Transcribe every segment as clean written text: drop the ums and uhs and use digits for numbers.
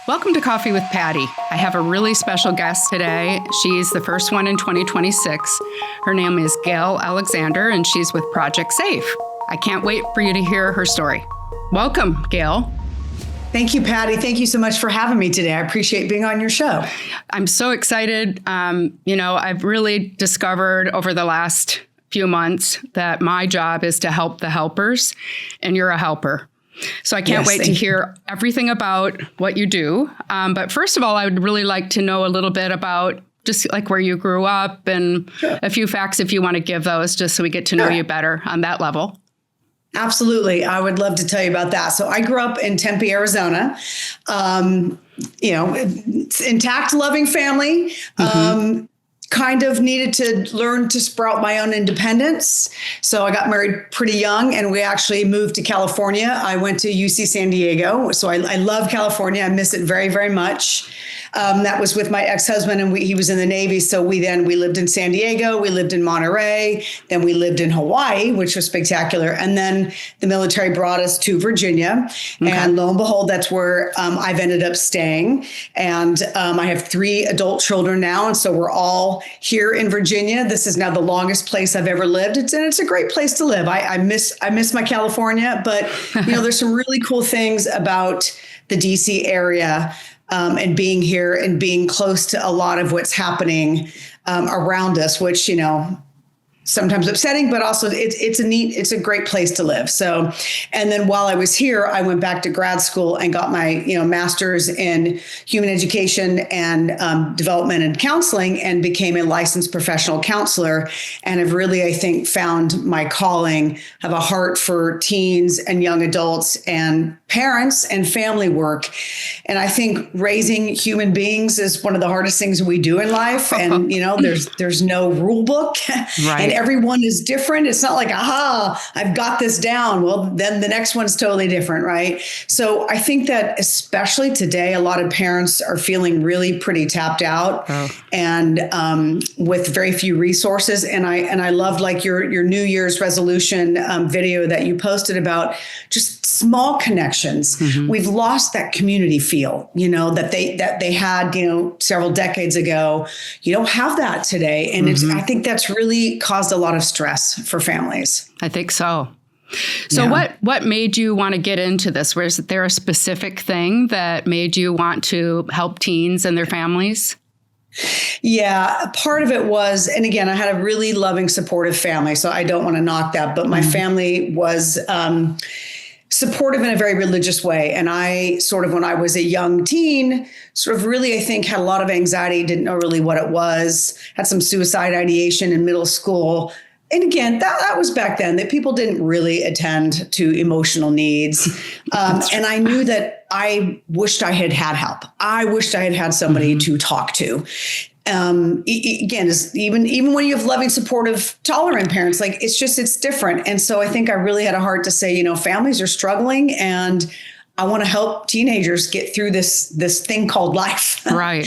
Welcome to Coffee with Patty. I have a really special guest today. She's the first one in 2026. Her name is Gayle Alexander, and she's with Project SAFE. I can't wait for you to hear her story. Welcome, Gayle. Thank you, Patty. Thank you so much for having me today. I appreciate being on your show. I'm so excited. I've really discovered over the last few months that my job is to help the helpers, and you're a helper. So I can't wait to hear everything about what you do. But first of all, I would really like to know a little bit about just like where you grew up and a few facts if you want to give those, just so we get to know you better on that level. Absolutely. I would love to tell you about that. So I grew up in Tempe, Arizona. Intact, loving family. Kind of needed to learn to sprout my own independence. So I got married pretty young and we actually moved to California. I went to UC San Diego. So I love California. I miss it very, very much. That was with my ex-husband and he was in the Navy. So we lived in San Diego, we lived in Monterey, then we lived in Hawaii, which was spectacular. And then the military brought us to Virginia. Okay. And lo and behold, that's where I've ended up staying. And I have 3 adult children now. And so we're all here in Virginia. This is now the longest place I've ever lived. It's a great place to live. I miss my California, but there's some really cool things about the DC area. And being here and being close to a lot of what's happening around us, which, sometimes upsetting, but also it's a great place to live. So, and then while I was here, I went back to grad school and got my, master's in human education and development and counseling and became a licensed professional counselor. And have really, I think, found my calling, have a heart for teens and young adults and parents and family work. And I think raising human beings is one of the hardest things we do in life. And, there's no rule book. Right. And everyone is different. It's not like, I've got this down. Well, then the next one's totally different, right? So I think that especially today, a lot of parents are feeling really pretty tapped out and with very few resources. And I loved like your New Year's resolution video that you posted about just small connections. Mm-hmm. We've lost that community feel, that they had, several decades ago. You don't have that today. And I think that's really caused a lot of stress for families. I think so. So what made you want to get into this? Was there a specific thing that made you want to help teens and their families? Yeah, part of it was, and again, I had a really loving, supportive family, so I don't want to knock that, but my family was supportive in a very religious way. And I sort of, when I was a young teen, sort of really, I think, had a lot of anxiety, didn't know really what it was, had some suicide ideation in middle school. And again, that was back then, that people didn't really attend to emotional needs. And I knew that I wished I had help. I wished I had somebody to talk to. Again, even when you have loving, supportive, tolerant parents, like it's different. And so I think I really had a heart to say, families are struggling and I want to help teenagers get through this thing called life. Right.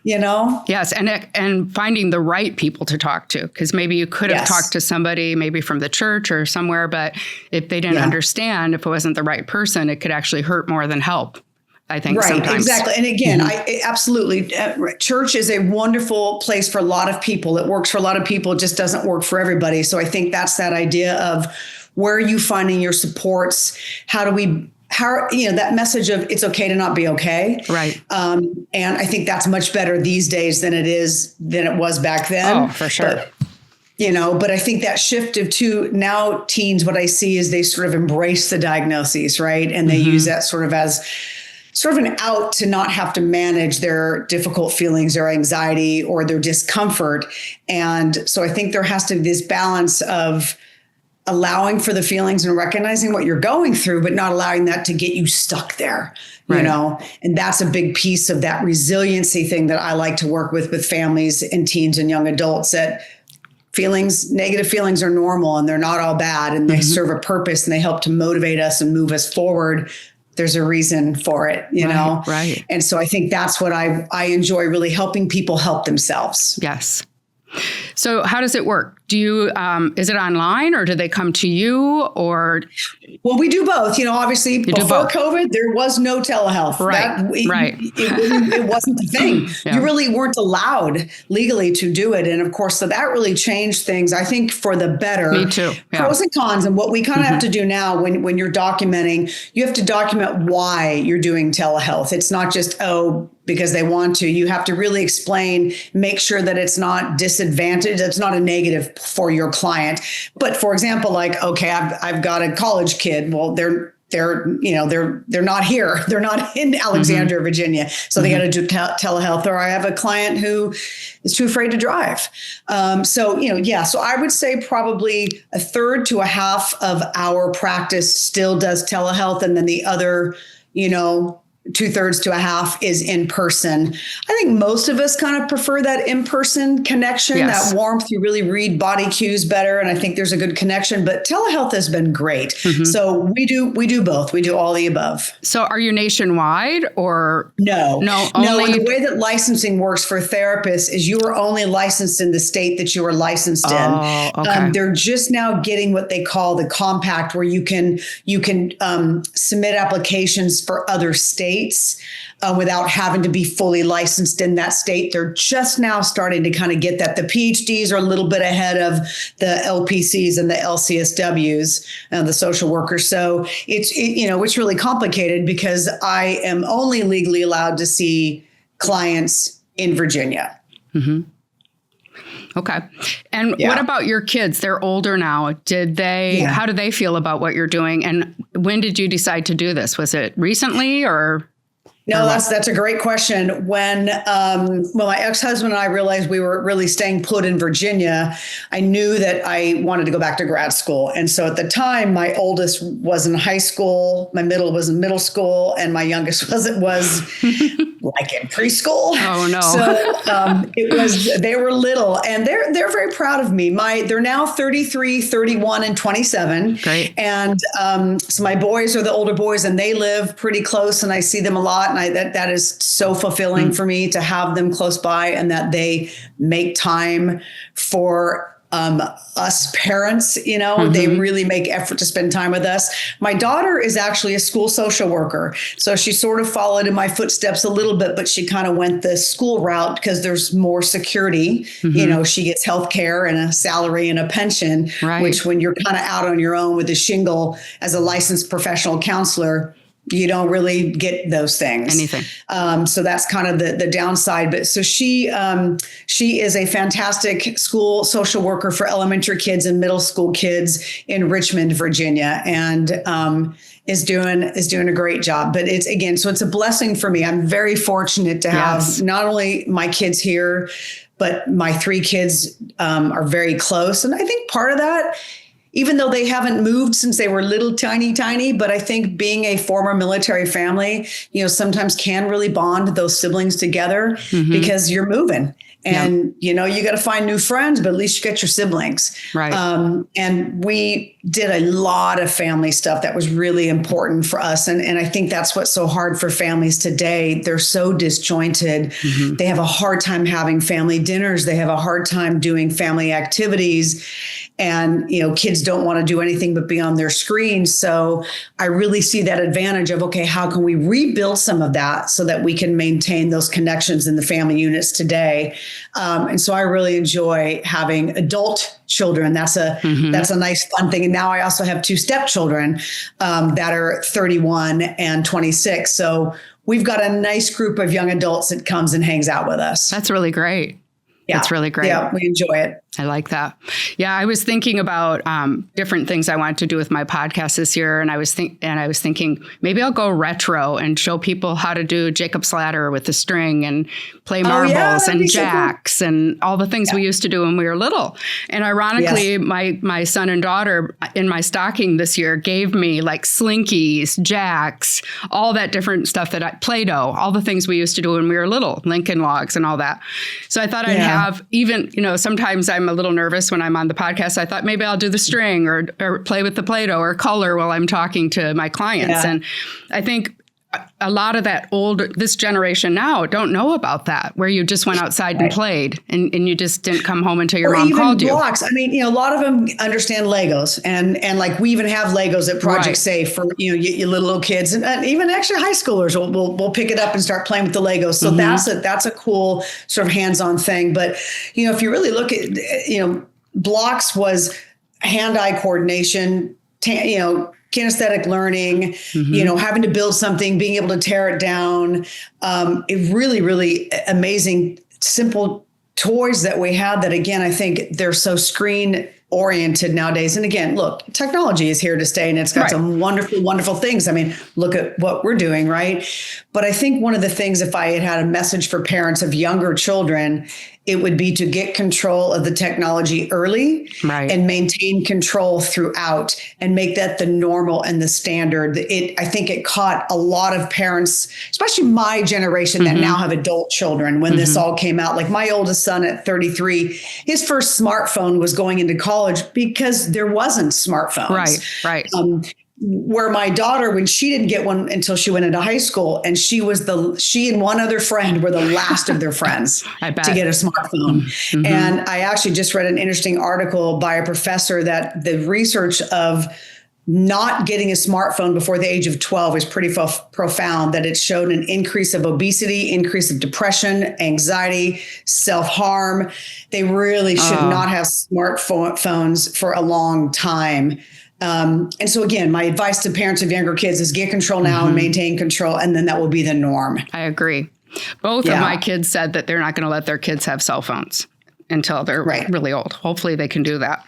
Yes. And finding the right people to talk to, because maybe you could have talked to somebody maybe from the church or somewhere, but if they didn't understand, if it wasn't the right person, it could actually hurt more than help. I think sometimes. Exactly. And again, absolutely. Church is a wonderful place for a lot of people. It works for a lot of people. It just doesn't work for everybody. So I think that's that idea of where are you finding your supports? How that message of it's okay to not be okay. Right. And I think that's much better these days than it was back then. Oh, for sure. But I think that shift to now teens, what I see is they sort of embrace the diagnoses, right? And they use that sort of as sort of an out to not have to manage their difficult feelings or anxiety or their discomfort. And so I think there has to be this balance of allowing for the feelings and recognizing what you're going through, but not allowing that to get you stuck there, and that's a big piece of that resiliency thing that I like to work with families and teens and young adults, that negative feelings are normal and they're not all bad and they serve a purpose and they help to motivate us and move us forward. There's a reason for it, know? Right. And so I think that's what I enjoy, really helping people help themselves. Yes. So how does it work? do you, is it online or do they come to you or? Well, we do both. Obviously before COVID, there was no telehealth. Right. It wasn't the thing. Yeah. You really weren't allowed legally to do it. And of course, so that really changed things, I think, for the better. Me too. Yeah. Pros and cons. And what we kind of have to do now when you're documenting, you have to document why you're doing telehealth. It's not just, because they want to. You have to really explain, make sure that it's not disadvantage. It's not a negative for your client. But for example, like, okay, I've got a college kid. Well, they're not here. They're not in Alexander, Virginia. So they got to do telehealth. Or I have a client who is too afraid to drive. So I would say probably a third to a half of our practice still does telehealth. And then the other, 2/3 to a half is in person. I think most of us kind of prefer that in-person connection, that warmth. You really read body cues better. And I think there's a good connection, but telehealth has been great. So we do both. We do all the above. So are you nationwide or? No. And the way that licensing works for therapists is you are only licensed in the state that you are licensed in. Okay. They're just now getting what they call the compact, where you can submit applications for other states without having to be fully licensed in that state. They're just now starting to kind of get that. The PhDs are a little bit ahead of the LPCs and the LCSWs, the social workers. So it's really complicated because I am only legally allowed to see clients in Virginia. Okay. And what about your kids? They're older now. How do they feel about what you're doing? And when did you decide to do this? Was it recently or? No, that's a great question. When my ex-husband and I realized we were really staying put in Virginia, I knew that I wanted to go back to grad school. And so at the time, my oldest was in high school, my middle was in middle school, and my youngest was like in preschool. Oh no! So they were little, and they're very proud of me. They're now 33, 31, and 27. Great. And so my boys are the older boys, and they live pretty close, and I see them a lot. And that is so fulfilling for me to have them close by, and that they make time for us parents. They really make effort to spend time with us. My daughter is actually a school social worker. So she sort of followed in my footsteps a little bit, but she kind of went the school route because there's more security. She gets health care and a salary and a pension, which when you're kind of out on your own with a shingle as a licensed professional counselor, you don't really get those things. Anything. So that's kind of the downside. But so she is a fantastic school social worker for elementary kids and middle school kids in Richmond, Virginia, and is doing a great job. But it's a blessing for me. I'm very fortunate to have not only my kids here, but my 3 kids are very close. And I think part of that, even though they haven't moved since they were little, tiny, but I think being a former military family, sometimes can really bond those siblings together because you're moving and, you got to find new friends, but at least you get your siblings. Right. And we did a lot of family stuff that was really important for us. And I think that's what's so hard for families today. They're so disjointed. They have a hard time having family dinners. They have a hard time doing family activities. And, kids don't want to do anything but be on their screens. So I really see that advantage of, okay, how can we rebuild some of that so that we can maintain those connections in the family units today? And so I really enjoy having adult children. That's a nice, fun thing. And now I also have 2 stepchildren that are 31 and 26. So we've got a nice group of young adults that comes and hangs out with us. That's really great. Yeah. That's really great. Yeah, we enjoy it. I like that. Yeah, I was thinking about different things I wanted to do with my podcast this year, and I was thinking maybe I'll go retro and show people how to do Jacob's ladder with the string and play marbles and jacks and all the things we used to do when we were little. And ironically, my son and daughter in my stocking this year gave me like slinkies, jacks, all that different stuff Play-Doh, all the things we used to do when we were little, Lincoln logs and all that. So I thought I'd have even, sometimes I'm a little nervous when I'm on the podcast. I thought maybe I'll do the string or play with the Play-Doh or color while I'm talking to my clients. Yeah. And I think a lot of this generation now don't know about that, where you just went outside and played and you just didn't come home until your mom called you. Blocks. I mean, a lot of them understand Legos and like we even have Legos at Project Safe for, your little kids and even actually high schoolers will pick it up and start playing with the Legos. So that's a cool sort of hands-on thing. But, if you really look at, blocks was hand-eye coordination, kinesthetic learning, having to build something, being able to tear it down. It really, really amazing, simple toys that we had that, again, I think they're so screen oriented nowadays. And again, look, technology is here to stay and it's got some wonderful, wonderful things. I mean, look at what we're doing, right? But I think one of the things, if I had a message for parents of younger children, it would be to get control of the technology early and maintain control throughout and make that the normal and the standard. I think it caught a lot of parents, especially my generation that now have adult children when this all came out. Like my oldest son at 33, his first smartphone was going into college because there wasn't smartphones. Right. Where my daughter, when she didn't get one until she went into high school, and she and one other friend were the last of their friends to get a smartphone. And I actually just read an interesting article by a professor that the research of not getting a smartphone before the age of 12 is pretty profound, that it showed an increase of obesity, increase of depression, anxiety, self-harm. They really should not have smartphones for a long time. And so again, my advice to parents of younger kids is get control now and maintain control. And then that will be the norm. I agree. Both of my kids said that they're not going to let their kids have cell phones until they're really old. Hopefully they can do that.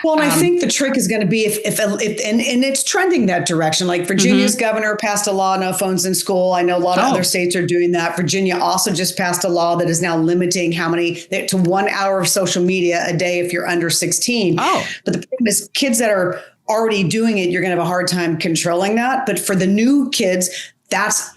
Well, and I think the trick is going to be if it's trending that direction. Like Virginia's governor passed a law, no phones in school. I know a lot of other states are doing that. Virginia also just passed a law that is now limiting to 1 hour of social media a day if you're under 16. But the problem is kids that are already doing it, you're going to have a hard time controlling that. But for the new kids,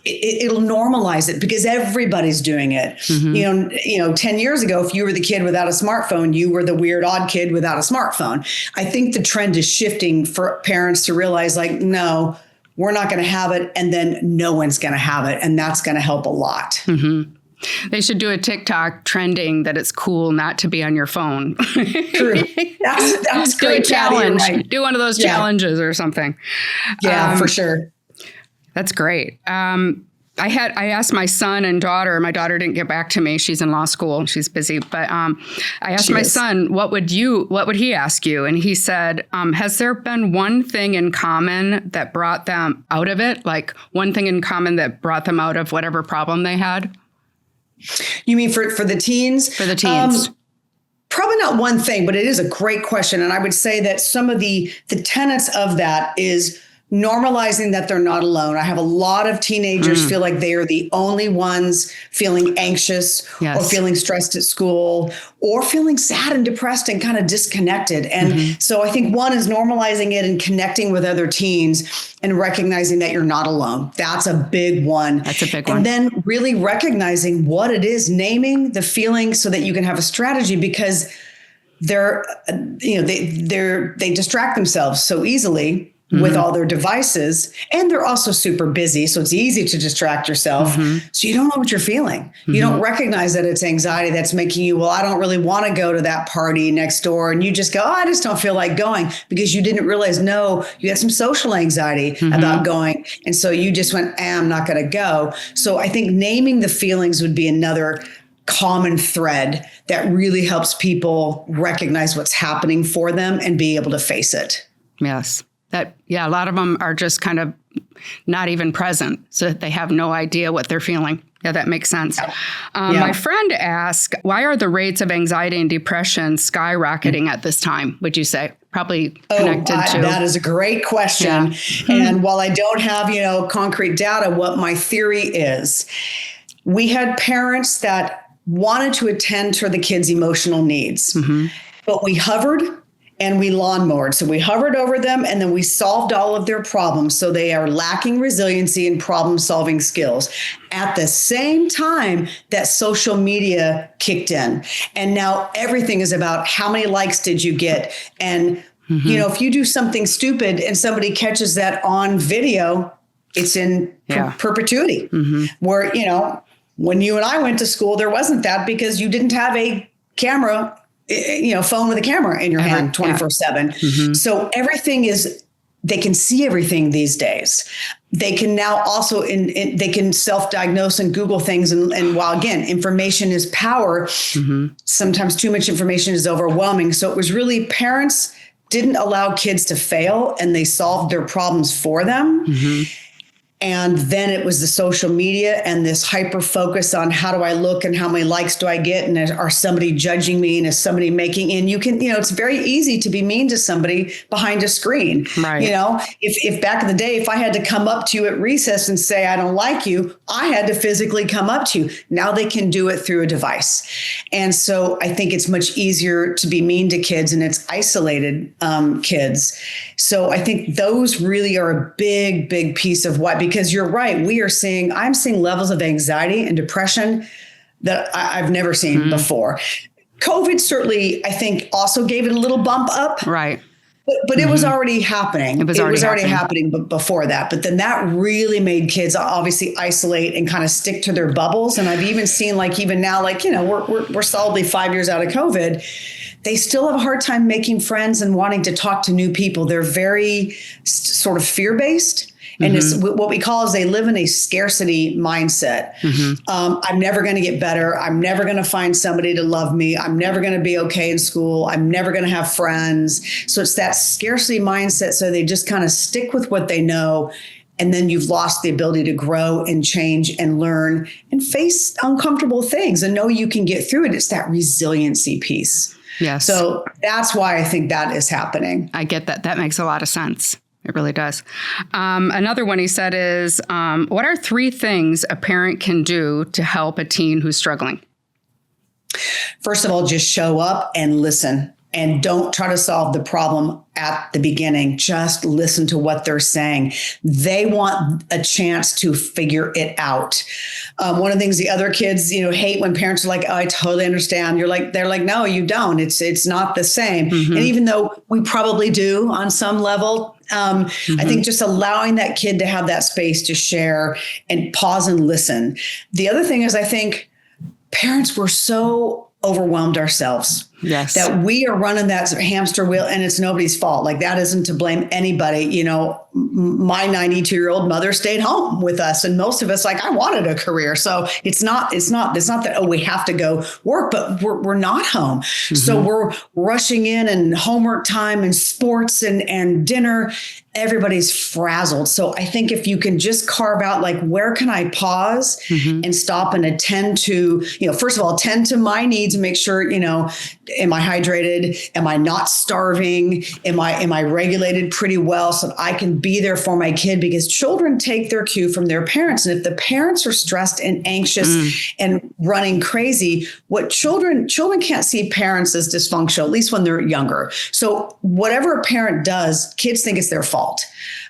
it'll normalize it because everybody's doing it. 10 years ago, if you were the kid without a smartphone, you were the weird, odd kid without a smartphone. I think the trend is shifting for parents to realize no, we're not going to have it. And then no one's going to have it. And that's going to help a lot. They should do a TikTok trending that it's cool not to be on your phone. True. That's do great. A challenge. Right. Do one of those challenges or something. Yeah, for sure. That's great. I asked my son and daughter. My daughter didn't get back to me. She's in law school. She's busy. But I asked my son, what would he ask you? And he said, has there been one thing in common that brought them out of it? Like one thing in common that brought them out of whatever problem they had? You mean for the teens? For the teens. Probably not one thing, but it is a great question. And I would say that some of the tenets of that is normalizing that they're not alone. I have a lot of teenagers feel like they are the only ones feeling anxious or feeling stressed at school or feeling sad and depressed and kind of disconnected. And so I think one is normalizing it and connecting with other teens and recognizing that you're not alone. That's a big one. That's a big one. And then really recognizing what it is, naming the feeling so that you can have a strategy, because they distract themselves so easily with all their devices, and they're also super busy. So it's easy to distract yourself. So you don't know what you're feeling. You don't recognize that it's anxiety that's making you, I don't really want to go to that party next door. And you just go, I just don't feel like going, because you didn't realize, no, you had some social anxiety about going. And so you just went, I'm not going to go. So I think naming the feelings would be another common thread that really helps people recognize what's happening for them and be able to face it. Yes. A lot of them are just kind of not even present, so they have no idea what they're feeling. Yeah, that makes sense. My friend asked, why are the rates of anxiety and depression skyrocketing at this time, would you say? Probably connected to... That is a great question. Yeah. And while I don't have, concrete data, what my theory is, we had parents that wanted to attend to the kids' emotional needs, but we hovered and we lawnmowed. So we hovered over them and then we solved all of their problems. So they are lacking resiliency and problem solving skills. At the same time that social media kicked in. And now everything is about how many likes did you get? And, if you do something stupid and somebody catches that on video, it's in Yeah. perpetuity. Where, when you and I went to school, there wasn't that because you didn't have a camera, phone with a camera in your hand 24/7. So everything they can see everything these days. They can now also, they can self-diagnose and Google things. And while, again, information is power, sometimes too much information is overwhelming. So it was really parents didn't allow kids to fail and they solved their problems for them. And then it was the social media and this hyper focus on how do I look and how many likes do I get? And are somebody judging me? And is somebody and you can, it's very easy to be mean to somebody behind a screen. Right. If back in the day, if I had to come up to you at recess and say, I don't like you, I had to physically come up to you. Now they can do it through a device. And so I think it's much easier to be mean to kids and it's isolated kids. So I think those really are a big, big piece of what, because you're right. I'm seeing levels of anxiety and depression that I've never seen before. COVID certainly, I think, also gave it a little bump up. Right. But it was already happening. It was already happening before that. But then that really made kids obviously isolate and kind of stick to their bubbles. And I've even seen even now, we're solidly 5 years out of COVID. They still have a hard time making friends and wanting to talk to new people. They're very sort of fear-based. And it's what we call is they live in a scarcity mindset. I'm never going to get better. I'm never going to find somebody to love me. I'm never going to be okay in school. I'm never going to have friends. So it's that scarcity mindset. So they just kind of stick with what they know. And then you've lost the ability to grow and change and learn and face uncomfortable things and know you can get through it. It's that resiliency piece. Yes. So that's why I think that is happening. I get that. That makes a lot of sense. It really does. Another one he said is, what are 3 things a parent can do to help a teen who's struggling? First of all, just show up and listen. And don't try to solve the problem at the beginning. Just listen to what they're saying. They want a chance to figure it out. One of the things the other kids, hate when parents are like, oh, I totally understand. They're like, no, you don't. It's not the same. And even though we probably do on some level, I think just allowing that kid to have that space to share and pause and listen. The other thing is, I think parents were so overwhelmed ourselves. Yes. That we are running that hamster wheel and it's nobody's fault. that isn't to blame anybody. My 92-year-old mother stayed home with us and most of us I wanted a career. So it's not that, oh, we have to go work, but we're not home. So we're rushing in and homework time and sports and dinner. Everybody's frazzled. So I think if you can just carve out, where can I pause and stop and attend to, first of all, attend to my needs and make sure, am I hydrated? Am I not starving? Am I regulated pretty well so that I can be there for my kid? Because children take their cue from their parents. And if the parents are stressed and anxious and running crazy, what children can't see parents as dysfunctional, at least when they're younger. So whatever a parent does, kids think it's their fault.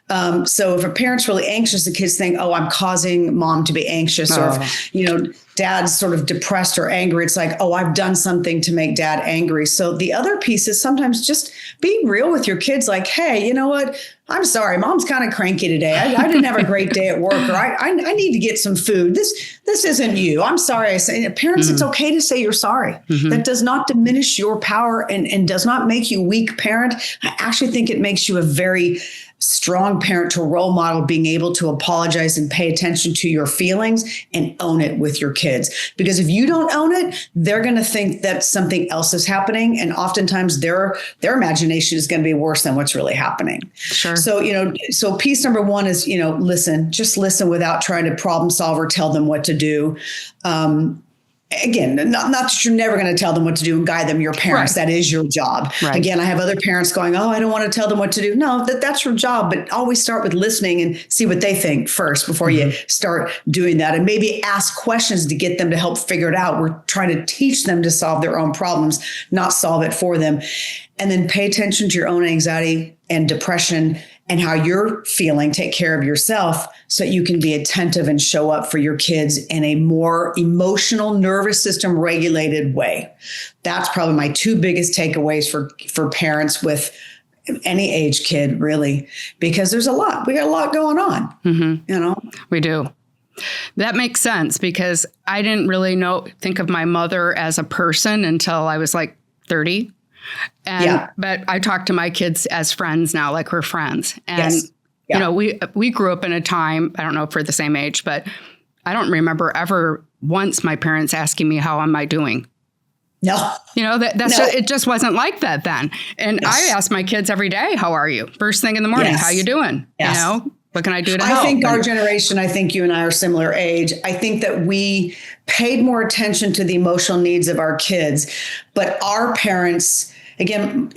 So if a parent's really anxious, the kids think, oh, I'm causing mom to be anxious. Or if, dad's sort of depressed or angry, it's like, oh, I've done something to make dad angry. So the other piece is sometimes just be real with your kids. Like, hey, you know what? I'm sorry. Mom's kind of cranky today. I didn't have a great day at work, or I need to get some food. This isn't you. I'm sorry. I say, parents, it's okay to say you're sorry. That does not diminish your power and does not make you weak parent. I actually think it makes you a very strong parent to role model, being able to apologize and pay attention to your feelings and own it with your kids. Because if you don't own it, they're going to think that something else is happening. And oftentimes their imagination is going to be worse than what's really happening. Sure. So, so piece number 1 is, listen, just listen without trying to problem solve or tell them what to do. Again, not that you're never going to tell them what to do and guide them. Your parents, right. That is your job. Right. Again, I have other parents going, oh, I don't want to tell them what to do. No, that's your job. But always start with listening and see what they think first before you start doing that. And maybe ask questions to get them to help figure it out. We're trying to teach them to solve their own problems, not solve it for them. And then pay attention to your own anxiety and depression and how you're feeling. Take care of yourself so that you can be attentive and show up for your kids in a more emotional, nervous system regulated way. That's probably my 2 biggest takeaways for parents with any age kid, really, because we got a lot going on, We do. That makes sense, because I didn't really think of my mother as a person until I was like 30. But I talk to my kids as friends now, like we're friends. And, we grew up in a time, I don't know if we're the same age, but I don't remember ever once my parents asking me, how am I doing? No. It just wasn't like that then. And I ask my kids every day, how are you? First thing in the morning, how you doing? Yes. What can I do to help? I think our generation, I think you and I are similar age. I think that we paid more attention to the emotional needs of our kids, but our parents, again,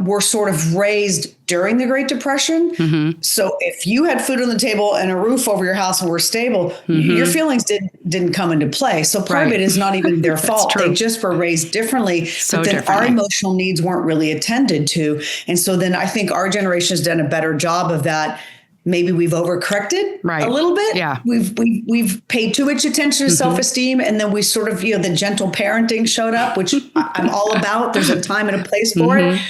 were sort of raised during the Great Depression. Mm-hmm. So if you had food on the table and a roof over your house and were stable, your feelings didn't come into play. So part of it is not even their fault. They just were raised differently. But then our emotional needs weren't really attended to. And so then I think our generation has done a better job of that. Maybe we've overcorrected a little bit. Yeah. We've paid too much attention to self-esteem. And then we sort of, the gentle parenting showed up, which I'm all about. There's a time and a place for it.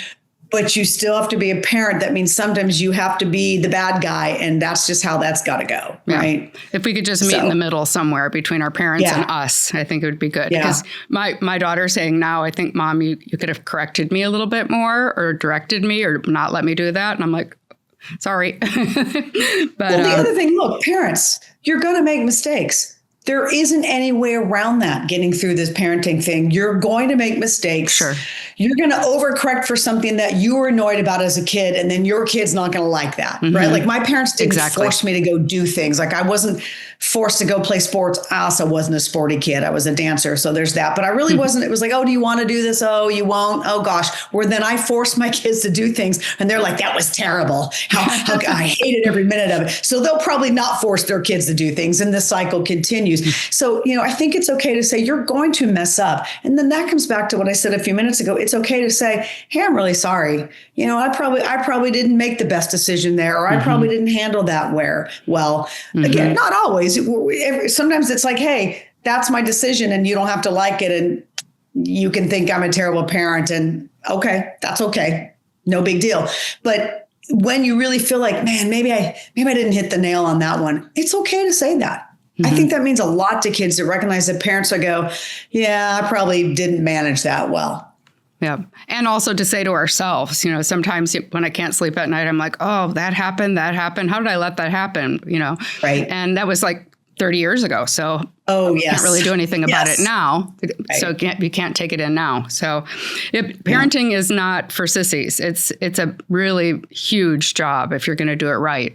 But you still have to be a parent. That means sometimes you have to be the bad guy. And that's just how that's got to go. Right. If we could just meet in the middle somewhere between our parents and us, I think it would be good. Because my daughter's saying now, I think, Mom, you could have corrected me a little bit more or directed me or not let me do that. And I'm like, sorry. But the other thing, look, parents, you're going to make mistakes. There isn't any way around that, getting through this parenting thing. You're going to make mistakes. Sure. You're going to overcorrect for something that you were annoyed about as a kid, and then your kid's not going to like that, right? Like my parents didn't force me to go do things. Like I wasn't forced to go play sports. I also wasn't a sporty kid. I was a dancer. So there's that. But I really wasn't. It was like, oh, do you want to do this? Oh, you won't. Oh, gosh. Where then I forced my kids to do things, and they're like, that was terrible. How I hated every minute of it. So they'll probably not force their kids to do things, and this cycle continues. So, I think it's okay to say you're going to mess up. And then that comes back to what I said a few minutes ago. It's okay to say, hey, I'm really sorry. I probably didn't make the best decision there, or I probably didn't handle that well. Again, not always. Sometimes it's like, hey, that's my decision and you don't have to like it. And you can think I'm a terrible parent, and okay, that's okay. No big deal. But when you really feel like, man, maybe I didn't hit the nail on that one, it's okay to say that. I think that means a lot to kids that recognize that parents will go, yeah, I probably didn't manage that well. Yeah. And also to say to ourselves, sometimes when I can't sleep at night, I'm like, oh, that happened. How did I let that happen? Right. And that was like 30 years ago. So I can't really do anything about it now. Right. So you can't take it in now. So parenting is not for sissies. It's a really huge job if you're going to do it right.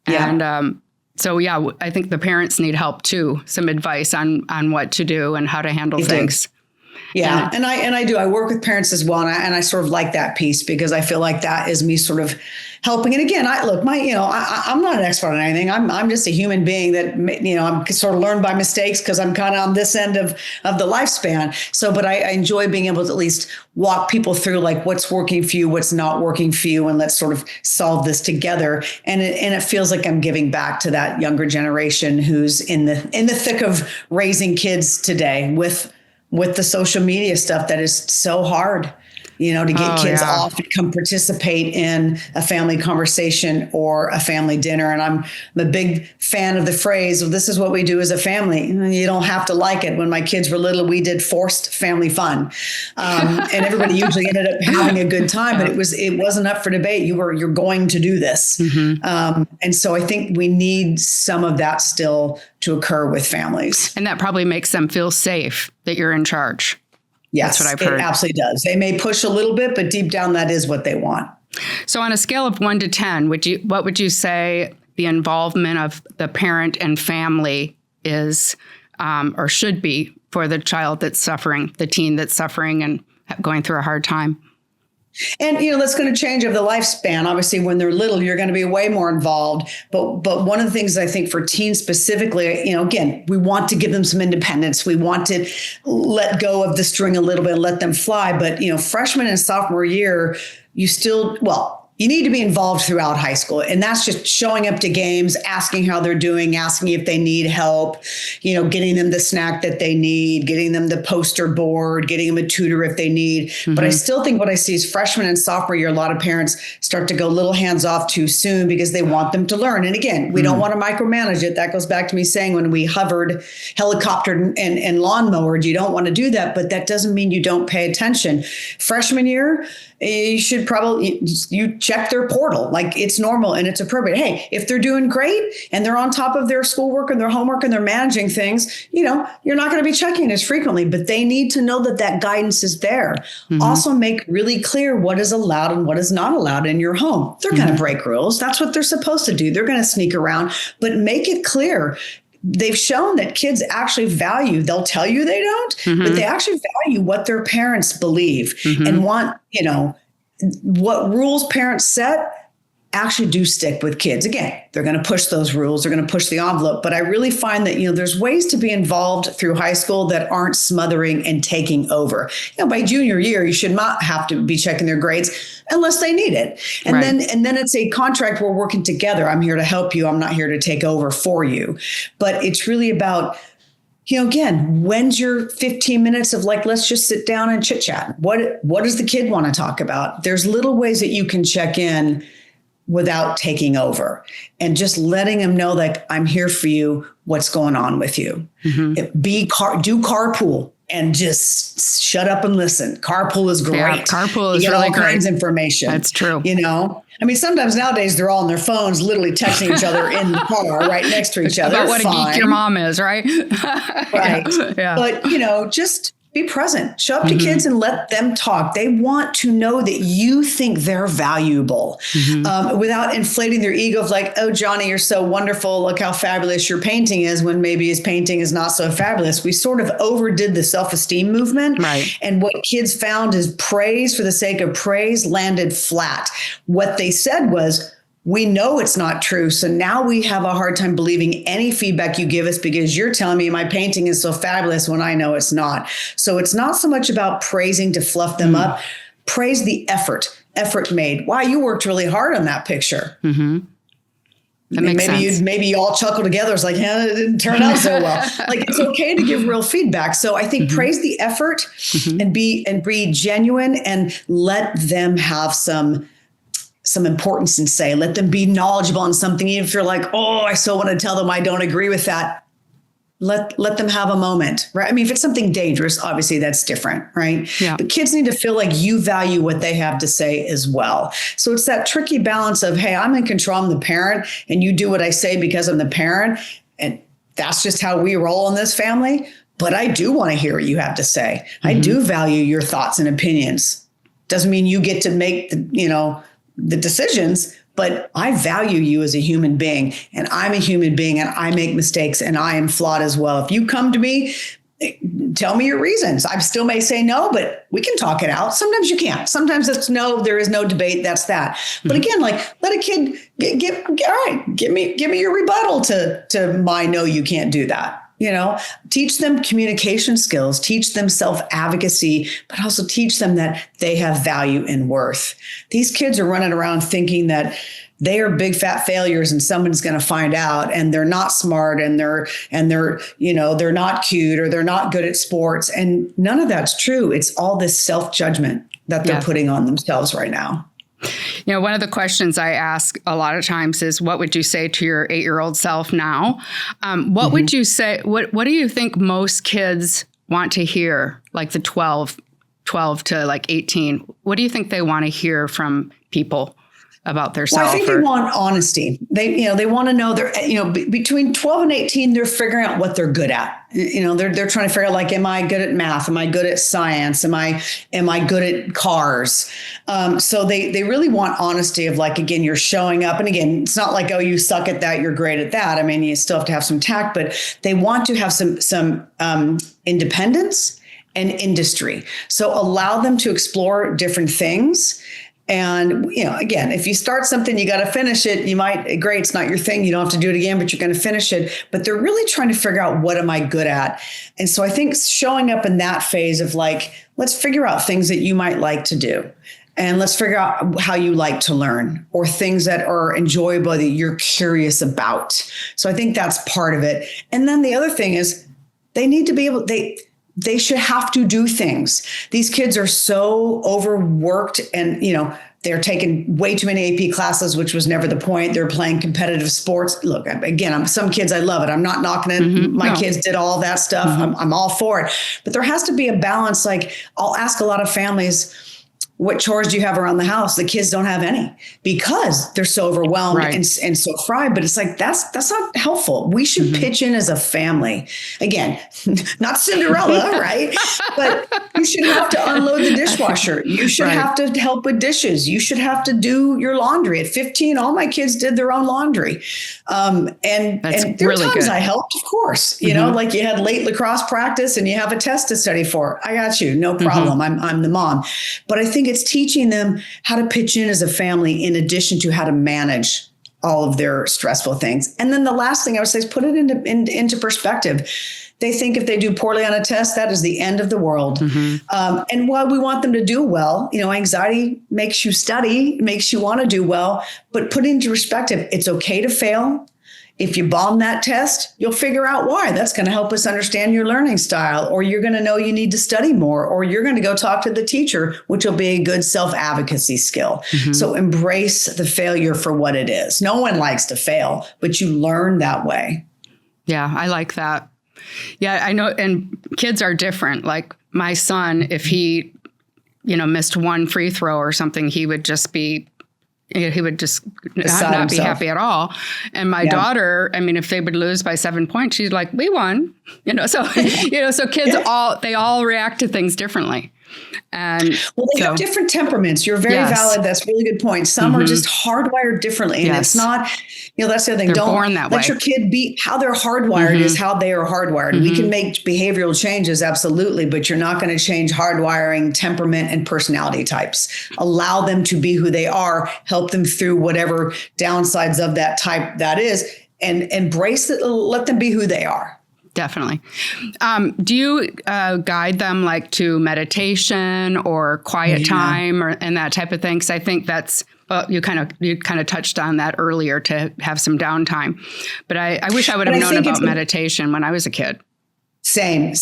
Yeah. And, I think the parents need help too. Some advice on what to do and how to handle things. Yeah. And I do. I work with parents as well. And I sort of like that piece, because I feel like that is me sort of helping. And again, I'm not an expert on anything. I'm just a human being that, I'm sort of learned by mistakes, because I'm kind of on this end of the lifespan. So, but I enjoy being able to at least walk people through like what's working for you, what's not working for you, and let's sort of solve this together. And it feels like I'm giving back to that younger generation who's in the thick of raising kids today with the social media stuff that is so hard, to get kids off and come participate in a family conversation or a family dinner. And I'm a big fan of the phrase, well, this is what we do as a family. You don't have to like it. When my kids were little, we did forced family fun. And everybody usually ended up having a good time, but it wasn't up for debate. You're going to do this. And so I think we need some of that still to occur with families. And that probably makes them feel safe that you're in charge. Yes, that's what I've heard. It absolutely does. They may push a little bit, but deep down, that is what they want. So on a scale of 1 to 10, what would you say the involvement of the parent and family is or should be for the child that's suffering, the teen that's suffering and going through a hard time? And, that's going to change over the lifespan. Obviously, when they're little, you're going to be way more involved. But one of the things I think for teens specifically, again, we want to give them some independence. We want to let go of the string a little bit and let them fly. But, freshman and sophomore year, you still, you need to be involved throughout high school. And that's just showing up to games, asking how they're doing, asking if they need help, getting them the snack that they need, getting them the poster board, getting them a tutor if they need. But I still think what I see is freshman and sophomore year, a lot of parents start to go little hands off too soon because they want them to learn. And again, we don't want to micromanage it. That goes back to me saying when we hovered, helicoptered, and lawnmowered, you don't want to do that. But that doesn't mean you don't pay attention. Freshman year, you should probably, you check their portal. Like it's normal and it's appropriate. Hey, if they're doing great and they're on top of their schoolwork and their homework and they're managing things, you're not going to be checking as frequently, but they need to know that guidance is there. Also make really clear what is allowed and what is not allowed in your home. They're going to break rules. That's what they're supposed to do. They're going to sneak around, but make it clear. They've shown that kids actually value, they'll tell you they don't, but they actually value what their parents believe and want, what rules parents set actually do stick with kids. Again, they're going to push those rules. They're going to push the envelope. But I really find that, there's ways to be involved through high school that aren't smothering and taking over. By junior year, you should not have to be checking their grades unless they need it. And then it's a contract. We're working together. I'm here to help you. I'm not here to take over for you. But it's really about, again, when's your 15 minutes of let's just sit down and chit chat? What does the kid want to talk about? There's little ways that you can check in without taking over and just letting them know that I'm here for you. What's going on with you? Do carpool and just shut up and listen. Carpool is great. Yeah, carpool is you get really all great. Kinds of information. That's true. Sometimes nowadays they're all on their phones, literally texting each other in the car right next to each other. About what a geek your mom is, right? Right. Yeah. But, just be present. Show up to kids and let them talk. They want to know that you think they're valuable without inflating their ego of oh, Johnny, you're so wonderful. Look how fabulous your painting is when maybe his painting is not so fabulous. We sort of overdid the self-esteem movement. Right. And what kids found is praise for the sake of praise landed flat. What they said was, we know it's not true. So now we have a hard time believing any feedback you give us because you're telling me my painting is so fabulous when I know it's not. So it's not so much about praising to fluff them up. Praise the effort made. Wow, you worked really hard on that picture. That makes sense. Maybe you all chuckle together. It's it didn't turn out so well. It's okay to give real feedback. So I think praise the effort and be genuine and let them have some importance and say, let them be knowledgeable on something. Even if you're I so want to tell them I don't agree with that. Let them have a moment, right? If it's something dangerous, obviously that's different, right? Yeah. But kids need to feel like you value what they have to say as well. So it's that tricky balance of, hey, I'm in control, I'm the parent, and you do what I say because I'm the parent. And that's just how we roll in this family. But I do want to hear what you have to say. I do value your thoughts and opinions. Doesn't mean you get to make the decisions, but I value you as a human being, and I'm a human being, and I make mistakes, and I am flawed as well. If you come to me, tell me your reasons. I still may say no, but we can talk it out. Sometimes you can't. Sometimes it's no, there is no debate. That's that. But again, let a kid give me your rebuttal to my no, you can't do that. Teach them communication skills, teach them self-advocacy, but also teach them that they have value and worth. These kids are running around thinking that they are big fat failures and someone's going to find out, and they're not smart, and they're not cute, or they're not good at sports. And none of that's true. It's all this self-judgment that they're putting on themselves right now. One of the questions I ask a lot of times is, what would you say to your 8-year-old self now? What would you say? What do you think most kids want to hear? Like the 12 to 18. What do you think they want to hear from people about their self? Well, I think they want honesty. They want to know between 12 and 18, they're figuring out what they're good at. They're trying to figure out, am I good at math? Am I good at science? Am I good at cars? So they really want honesty of again, you're showing up. And again, it's not oh, you suck at that, you're great at that. You still have to have some tact, but they want to have some independence and industry. So allow them to explore different things. And, again, if you start something, you got to finish it. You might, great, it's not your thing. You don't have to do it again, but you're going to finish it. But they're really trying to figure out, what am I good at? And so I think showing up in that phase of let's figure out things that you might like to do. and let's figure out how you like to learn, or things that are enjoyable that you're curious about. So I think that's part of it. And then the other thing is they need to be able, they should have to do things. These kids are so overworked, and, they're taking way too many AP classes, which was never the point. They're playing competitive sports. Look, again, some kids, I love it. I'm not knocking it. My kids did all that stuff. I'm all for it. But there has to be a balance. Like, I'll ask a lot of families, what chores do you have around the house? The kids don't have any because they're so overwhelmed and so fried. But it's like, that's not helpful. We should pitch in as a family. Again, not Cinderella, right? But you should have to unload the dishwasher. You should have to help with dishes. You should have to do your laundry. At 15, all my kids did their own laundry. And there were times I helped, of course, like you had late lacrosse practice and you have a test to study for. I got you. No problem. I'm the mom. But I think it's teaching them how to pitch in as a family, in addition to how to manage all of their stressful things. And then the last thing I would say is put it into perspective. They think if they do poorly on a test, that is the end of the world. And while we want them to do well, anxiety makes you study, makes you want to do well, but put it into perspective. It's okay to fail. If you bomb that test, you'll figure out why. That's going to help us understand your learning style, or you're going to know you need to study more, or you're going to go talk to the teacher, which will be a good self-advocacy skill. So embrace the failure for what it is. No one likes to fail, but you learn that way. Yeah, I like that. Yeah, I know. And kids are different. Like my son, if he, missed one free throw or something, he would just not be happy at all. And my daughter, if they would lose by 7 points, she's like, we won, so kids they all react to things differently. And they have different temperaments. You're very valid. That's a really good point. Some are just hardwired differently. And it's not, that's the other thing. They're born that way. Let your kid be how they're hardwired is how they are hardwired. We can make behavioral changes, absolutely, but you're not going to change hardwiring, temperament, and personality types. Allow them to be who they are, help them through whatever downsides of that type that is, and embrace it, let them be who they are. Definitely. Do you guide them like to meditation or quiet time and that type of thing? Because I think that's you kind of touched on that earlier, to have some downtime. But I wish I would have known about meditation when I was a kid. Same.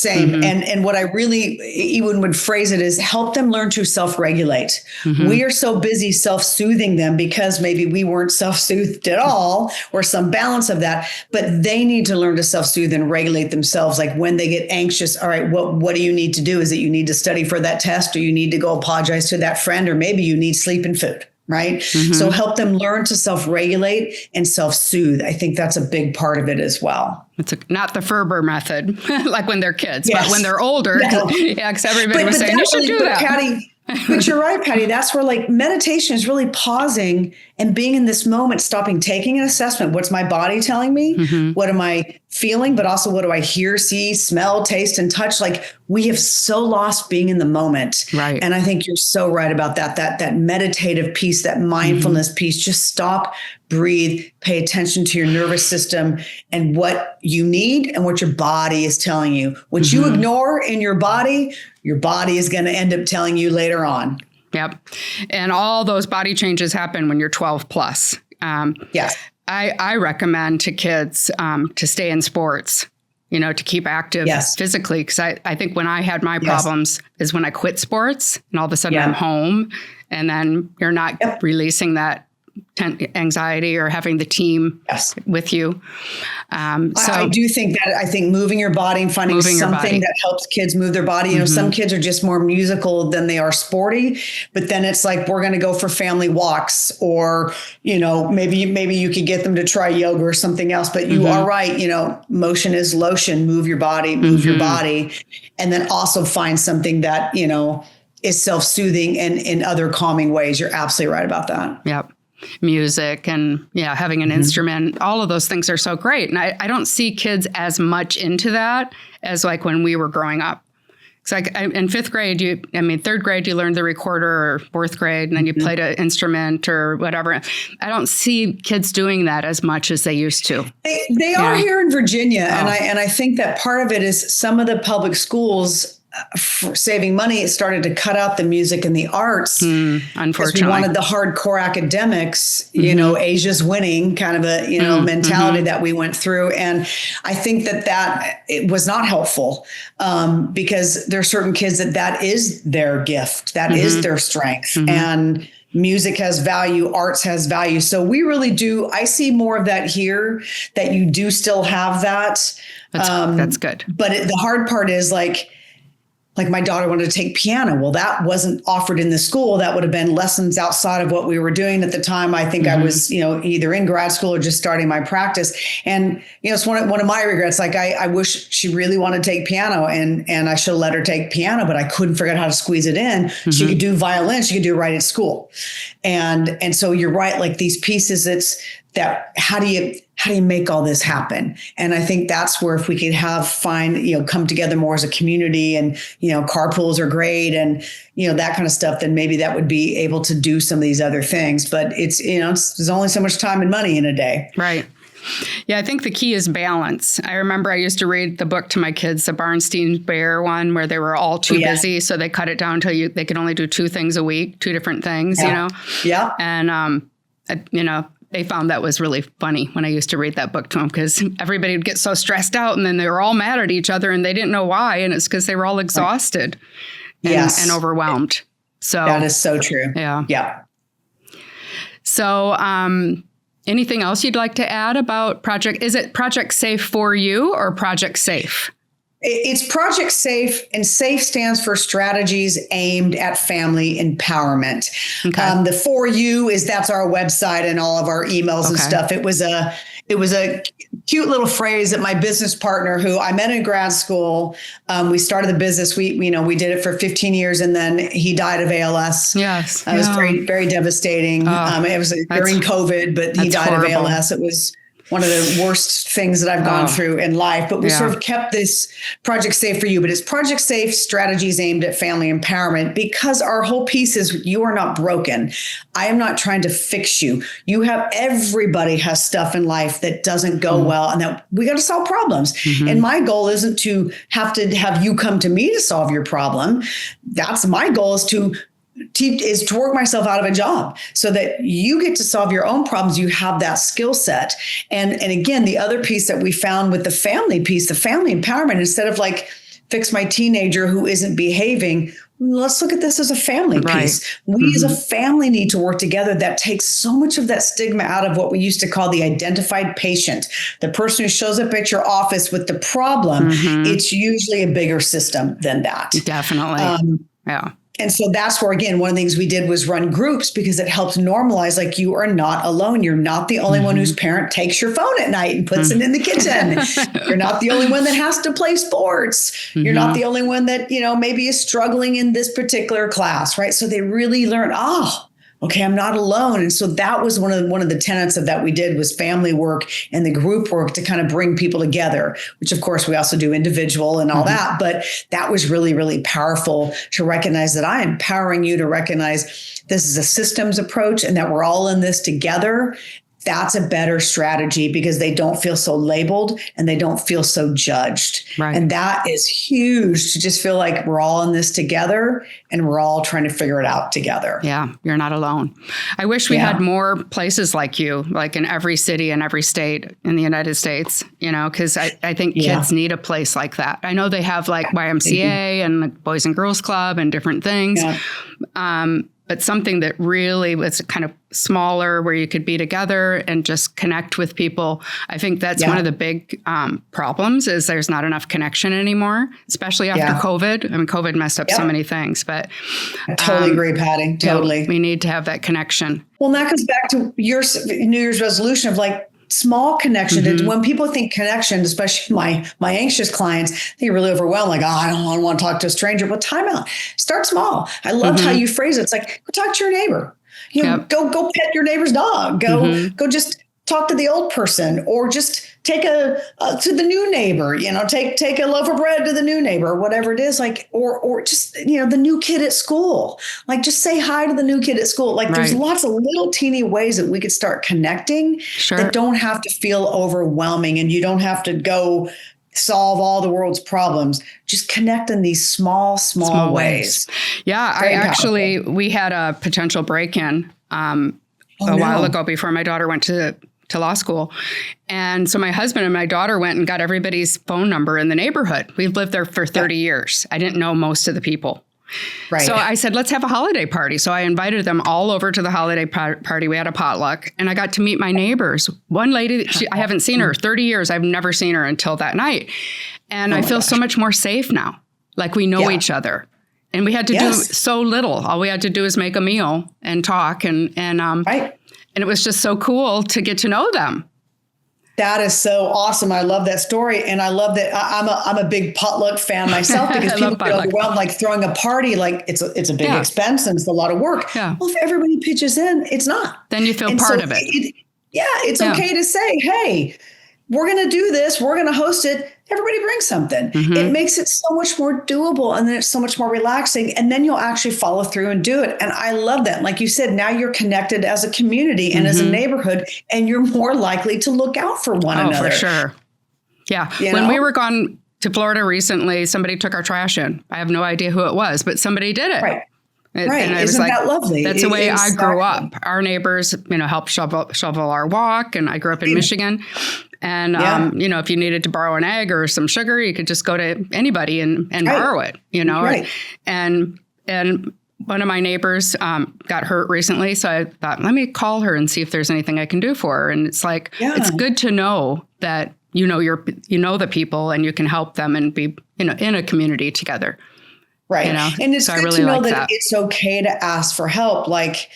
And what I really even would phrase it is help them learn to self-regulate. We are so busy self-soothing them because maybe we weren't self-soothed at all, or some balance of that, but they need to learn to self-soothe and regulate themselves. Like when they get anxious, all right, what do you need to do? Is it you need to study for that test, or you need to go apologize to that friend, or maybe you need sleep and food? Right. So help them learn to self-regulate and self-soothe. I think that's a big part of it as well. It's not the Ferber method, like when they're kids, but when they're older, because everybody was saying, you should do that. Patty, but you're right, Patty. That's where like meditation is really pausing and being in this moment, stopping, taking an assessment. What's my body telling me? What am I feeling? But also, what do I hear, see, smell, taste, and touch? Like, we have so lost being in the moment. Right. And I think you're so right about that meditative piece, that mindfulness piece. Just stop, breathe, pay attention to your nervous system and what you need and what your body is telling you. What you ignore in your body is going to end up telling you later on. Yep. And all those body changes happen when you're 12 plus. Yes. I recommend to kids to stay in sports, to keep active physically. Because I think when I had my problems is when I quit sports, and all of a sudden I'm home, and then you're not releasing that anxiety or having the team with you. I do think that, I think moving your body and finding something that helps kids move their body. Some kids are just more musical than they are sporty, but then it's like, we're going to go for family walks, or, maybe you could get them to try yoga or something else, but you are right. Motion is lotion, move your body, move your body. And then also find something that, is self-soothing and in other calming ways. You're absolutely right about that. Yep. Music and having an instrument, all of those things are so great. And I don't see kids as much into that as like when we were growing up. It's like in fifth grade, third grade, you learned the recorder, or fourth grade, and then you played an instrument or whatever. I don't see kids doing that as much as they used to. They are here in Virginia. And I think that part of it is some of the public schools for saving money, it started to cut out the music and the arts. Unfortunately. We wanted the hardcore academics, Asia's winning kind of a, mentality that we went through. And I think that it was not helpful because there are certain kids that is their gift, that is their strength. And music has value, arts has value. So we really do. I see more of that here, that you do still have that. That's good. But the hard part is like my daughter wanted to take piano. Well, that wasn't offered in the school. That would have been lessons outside of what we were doing at the time. I think I was, either in grad school or just starting my practice. And, it's one of my regrets. Like I wish she really wanted to take piano and I should have let her take piano, but I couldn't figure out how to squeeze it in. She could do violin. She could do it right at school. And so you're right. Like these pieces, how do you make all this happen? And I think that's where if we could come together more as a community and, carpools are great and, that kind of stuff, then maybe that would be able to do some of these other things. But there's only so much time and money in a day. Right. Yeah, I think the key is balance. I remember I used to read the book to my kids, the Barnstein Bear one, where they were all too busy. So they cut it down to they could only do 2 things a week, 2 different things, Yeah. And, they found that was really funny when I used to read that book to them because everybody would get so stressed out and then they were all mad at each other and they didn't know why. And it's because they were all exhausted and overwhelmed. So that is so true. Yeah. Yeah. So anything else you'd like to add about is it ProjectSAFE4U or Project Safe? It's Project Safe, and SAFE stands for Strategies Aimed at Family Empowerment. Okay. The 4U that's our website and all of our emails and stuff. It was a cute little phrase that my business partner, who I met in grad school, we started the business. We did it for 15 years, and then he died of ALS. Yes, it was very, very devastating. It was during COVID, but he died of ALS. It was one of the worst things that I've gone through in life, but we sort of kept this Project Safe for You, but it's Project Safe Strategies Aimed at Family Empowerment, because our whole piece is you are not broken. I am not trying to fix you. Everybody has stuff in life that doesn't go well and that we got to solve problems. And my goal isn't to have you come to me to solve your problem. That's my goal is to work myself out of a job so that you get to solve your own problems. You have that skill set. And again, the other piece that we found with the family piece, the family empowerment, instead of like fix my teenager who isn't behaving, let's look at this as a family piece. We as a family need to work together. That takes so much of that stigma out of what we used to call the identified patient, the person who shows up at your office with the problem. It's usually a bigger system than that. Definitely. Yeah. And so that's where, again, one of the things we did was run groups because it helps normalize, like, you are not alone. You're not the only one whose parent takes your phone at night and puts it in the kitchen. You're not the only one that has to play sports. You're not the only one that, maybe is struggling in this particular class, right? So they really learn, okay, I'm not alone. And so that was one of the tenets of that we did was family work and the group work to kind of bring people together, which of course we also do individual and all that. But that was really, really powerful to recognize that I am empowering you to recognize this is a systems approach and that we're all in this together. That's a better strategy because they don't feel so labeled and they don't feel so judged. Right. And that is huge, to just feel like we're all in this together and we're all trying to figure it out together. Yeah, you're not alone. I wish we had more places like you, like in every city and every state in the United States, because I think kids need a place like that. I know they have like YMCA and the Boys and Girls Club and different things. Yeah. But something that really was kind of smaller where you could be together and just connect with people. I think that's one of the big problems is there's not enough connection anymore, especially after COVID. I mean, COVID messed up so many things, but I totally agree, Patty. Totally. We need to have that connection. Well, and that comes back to your New Year's resolution of like, small connection. When people think connection, especially my anxious clients, they get really overwhelmed. Like, I don't want to talk to a stranger. Well, time out. Start small. I loved how you phrase it. It's like, go talk to your neighbor. Go pet your neighbor's dog. Go just talk to the old person, or just take to the new neighbor. Take a loaf of bread to the new neighbor, or whatever it is. Like, or just the new kid at school. Like, just say hi to the new kid at school. Like, there's lots of little teeny ways that we could start connecting that don't have to feel overwhelming, and you don't have to go solve all the world's problems. Just connect in these small ways. Yeah, we had a potential break-in a while ago before my daughter went to law school. And so my husband and my daughter went and got everybody's phone number in the neighborhood. We've lived there for 30 years. I didn't know most of the people. Right. So I said, let's have a holiday party. So I invited them all over to the holiday party. We had a potluck and I got to meet my neighbors. One lady, I haven't seen her 30 years. I've never seen her until that night. And I feel so much more safe now. Like we know each other. And we had to do so little. All we had to do is make a meal and talk. And it was just so cool to get to know them. That is so awesome. I love that story. And I love that I'm a big potluck fan myself because people get overwhelmed, like throwing a party, like it's a big expense and it's a lot of work. Yeah. Well, if everybody pitches in, it's not. Then you feel part of it. It's okay to say, hey, we're going to do this. We're going to host it. Everybody bring something. Mm-hmm. It makes it so much more doable. And then it's so much more relaxing. And then you'll actually follow through and do it. And I love that. Like you said, now you're connected as a community and as a neighborhood, and you're more likely to look out for one another. Oh, for sure. Yeah. When we were gone to Florida recently, somebody took our trash in. I have no idea who it was, but somebody did it. Right. And I was like, that lovely? That's the way I grew up. Our neighbors, helped shovel our walk. And I grew up in Michigan. And, if you needed to borrow an egg or some sugar, you could just go to anybody and borrow it, Right. And one of my neighbors got hurt recently. So I thought, let me call her and see if there's anything I can do for her. And it's like, it's good to know that, the people and you can help them and be, in a community together. Right. And it's good to know that it's okay to ask for help. Like,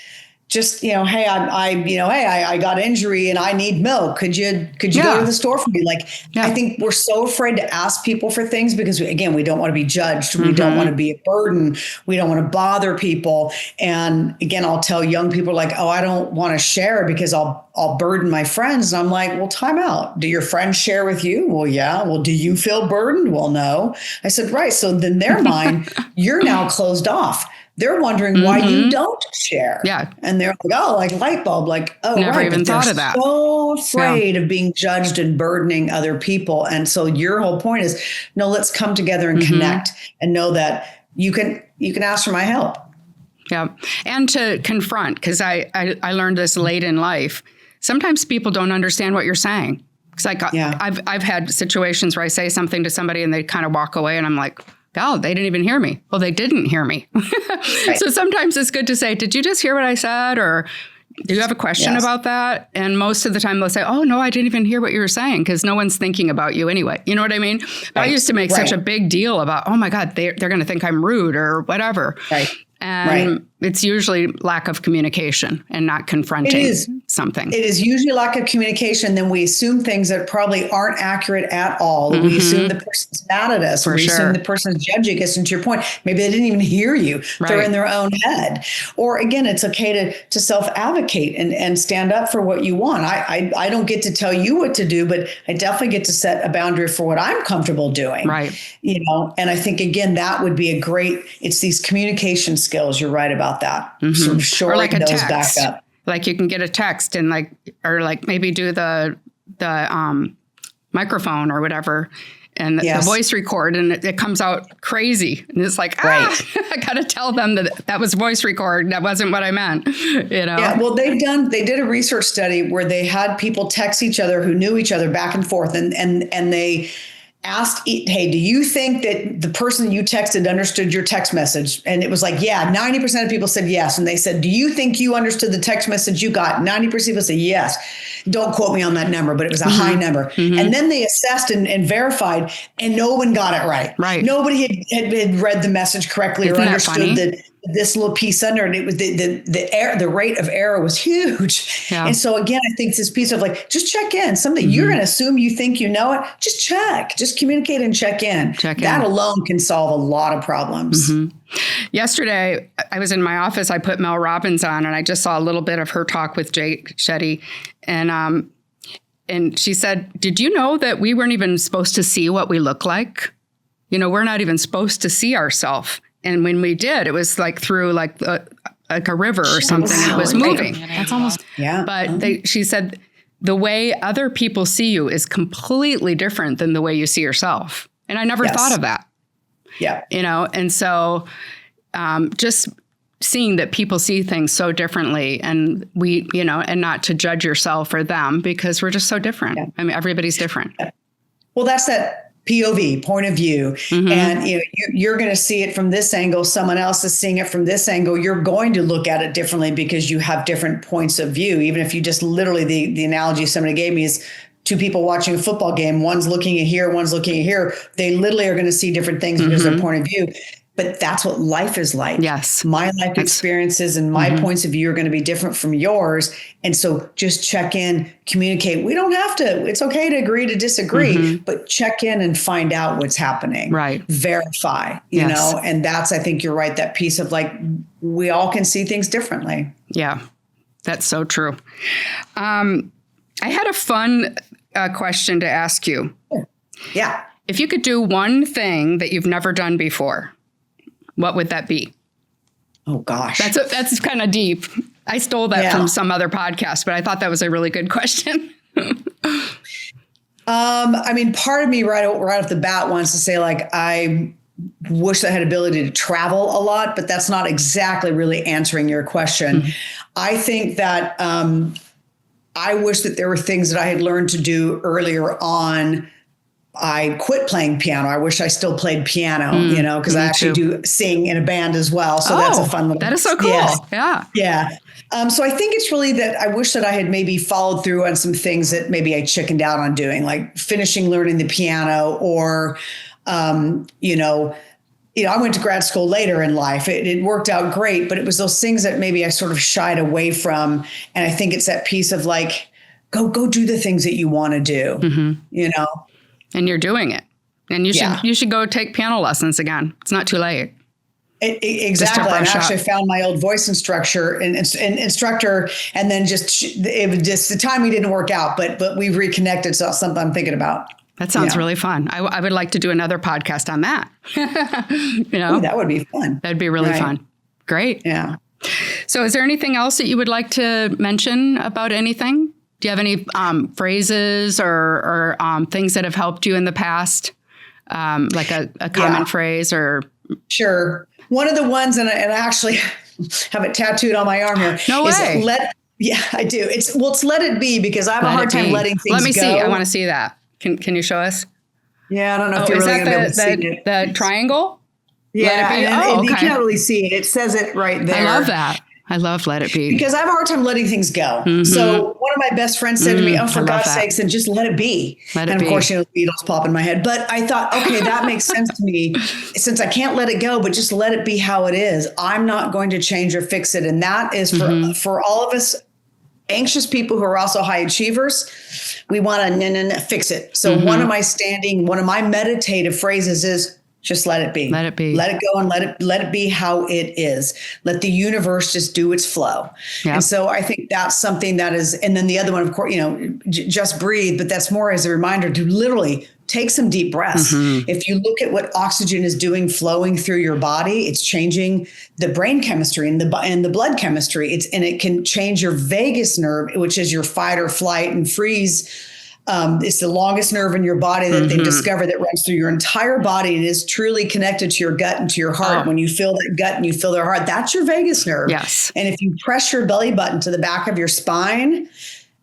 just, hey, I got injury and I need milk. Could you go to the store for me? Like, I think we're so afraid to ask people for things because we don't want to be judged. We don't want to be a burden. We don't want to bother people. And again, I'll tell young people like, oh, I don't want to share because I'll burden my friends. And I'm like, well, time out. Do your friends share with you? Well, yeah. Well, do you feel burdened? Well, no. I said, right. So in their mind, you're now closed off. They're wondering why you don't share. Yeah. And they're like, oh, like light bulb, like, oh, never even thought of that. So afraid of being judged and burdening other people. And so your whole point is, no, let's come together and connect and know that you can ask for my help. Yeah. And to confront, because I learned this late in life. Sometimes people don't understand what you're saying. It's like I've had situations where I say something to somebody and they kind of walk away and I'm like, oh, they didn't even hear me. Well, they didn't hear me. Right. So sometimes it's good to say, did you just hear what I said? Or do you have a question about that? And most of the time they'll say, oh, no, I didn't even hear what you were saying because no one's thinking about you anyway. You know what I mean? But I used to make such a big deal about, oh, my God, they're going to think I'm rude or whatever. Right. And it's usually lack of communication and not confronting something. It is usually lack of communication. Then we assume things that probably aren't accurate at all. We assume the person's mad at us. We assume the person's judging us. And to your point, maybe they didn't even hear you. They're in their own head. Or again, it's okay to self-advocate and stand up for what you want. I don't get to tell you what to do, but I definitely get to set a boundary for what I'm comfortable doing. Right. And I think, again, that would be it's these communication skills. You're right about that. Sort of shoring or like a those text. back up. Like you can get a text and maybe do the microphone or whatever and the voice record and it comes out crazy. And it's like, I got to tell them that was voice record. That wasn't what I meant, Yeah, well, they did a research study where they had people text each other who knew each other back and forth and they asked, hey, do you think that the person you texted understood your text message? And it was like, 90% of people said yes. And they said, do you think you understood the text message you got? 90% of people said yes. Don't quote me on that number, but it was a high number. And then they assessed and verified, and no one got it right. Right. Nobody had read the message correctly or understood this little piece under it. It was the rate of error was huge. Yeah. And so again, I think this piece of like, just check in. Something you're going to assume you think you know it. Just check. Just communicate and check in. That alone can solve a lot of problems. Yesterday, I was in my office. I put Mel Robbins on, and I just saw a little bit of her talk with Jake Shetty, and she said, "Did you know that we weren't even supposed to see what we look like? We're not even supposed to see ourselves." And when we did, it was like through like a river or something. And it was moving. That's almost, But she said, the way other people see you is completely different than the way you see yourself. And I never thought of that. Yeah. And so just seeing that people see things so differently, and and not to judge yourself or them, because we're just so different. Yeah. I mean, everybody's different. Well, that's that POV, point of view. And you're going to see it from this angle. Someone else is seeing it from this angle. You're going to look at it differently because you have different points of view. Even if you just literally, the analogy somebody gave me is two people watching a football game. One's looking at here, one's looking at here. They literally are going to see different things because of their point of view. But that's what life is like. Yes. My life experiences and my points of view are going to be different from yours. And so just check in, communicate. We don't have to, it's okay to agree to disagree, but check in and find out what's happening. Right. Verify, you know, and that's, I think you're right, that piece of like, we all can see things differently. Yeah, that's so true. I had a fun question to ask you. Yeah. If you could do one thing that you've never done before, what would that be? Oh, gosh. That's kind of deep. I stole that from some other podcast, but I thought that was a really good question. I mean, part of me right off the bat wants to say, like, I wish I had ability to travel a lot, but that's not exactly really answering your question. I think that I wish that there were things that I had learned to do earlier on. I quit playing piano. I wish I still played piano, because I actually do sing in a band as well. So that's a fun little. That is so cool. Yeah. So I think it's really that I wish that I had maybe followed through on some things that maybe I chickened out on doing, like finishing learning the piano, or, I went to grad school later in life. It worked out great, but it was those things that maybe I sort of shied away from. And I think it's that piece of like, go do the things that you want to do, And you're doing it. And you should go take piano lessons again. It's not too late. Exactly. I actually found my old voice instructor, and then it was just the timing didn't work out, but we've reconnected. So that's something I'm thinking about. That sounds really fun. I would like to do another podcast on that. Ooh, that would be fun. That'd be really fun. Great. Yeah. So is there anything else that you would like to mention about anything? Do you have any phrases or things that have helped you in the past? Like a common phrase or? Sure. One of the ones, and I actually have it tattooed on my arm here. No way. Yeah, I do. It's let it be, because I have a hard time letting things go. Let me see. I want to see that. Can you show us? Yeah, I don't know if you're really going to be able to see it. The triangle? Yeah, and you can't really see it. It says it right there. I love that. I love Let It Be. Because I have a hard time letting things go. So one of my best friends said to me, for God's sakes, then just let it be. And of course, the Beatles pop in my head. But I thought, okay, that makes sense to me. Since I can't let it go, but just let it be how it is. I'm not going to change or fix it. And that is for all of us anxious people who are also high achievers. We want to fix it. So one of my meditative phrases is, just let it be. Let it be. Let it go and let it be how it is. Let the universe just do its flow. Yep. And so I think that's something that is, and then the other one, of course, just breathe, but that's more as a reminder to literally take some deep breaths. If you look at what oxygen is doing, flowing through your body, it's changing the brain chemistry and the blood chemistry. And it can change your vagus nerve, which is your fight or flight and freeze. It's the longest nerve in your body that they've discovered that runs through your entire body and is truly connected to your gut and to your heart. When you feel that gut and you feel their heart, that's your vagus nerve. Yes. And if you press your belly button to the back of your spine,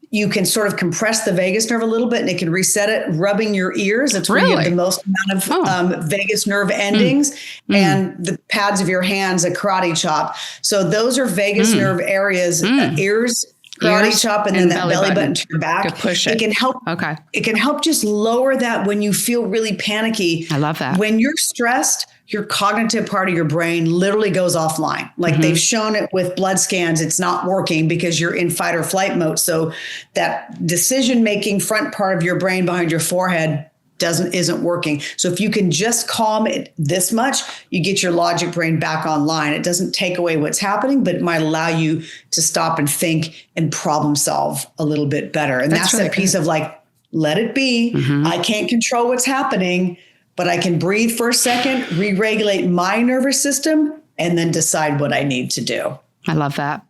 you can sort of compress the vagus nerve a little bit and it can reset it. Rubbing your ears, that's where you have the most amount of vagus nerve endings, and the pads of your hands, a karate chop. So those are vagus nerve areas, ears, karate chop, and then that belly button to your back. Push it. It can help. Okay. It can help just lower that when you feel really panicky. I love that. When you're stressed, your cognitive part of your brain literally goes offline. Like they've shown it with blood scans, it's not working because you're in fight or flight mode. So that decision-making front part of your brain behind your forehead isn't working. So if you can just calm it this much, you get your logic brain back online. It doesn't take away what's happening, but it might allow you to stop and think and problem solve a little bit better. And that's that piece of like, let it be. I can't control what's happening, but I can breathe for a second, re-regulate my nervous system, and then decide what I need to do. I love that.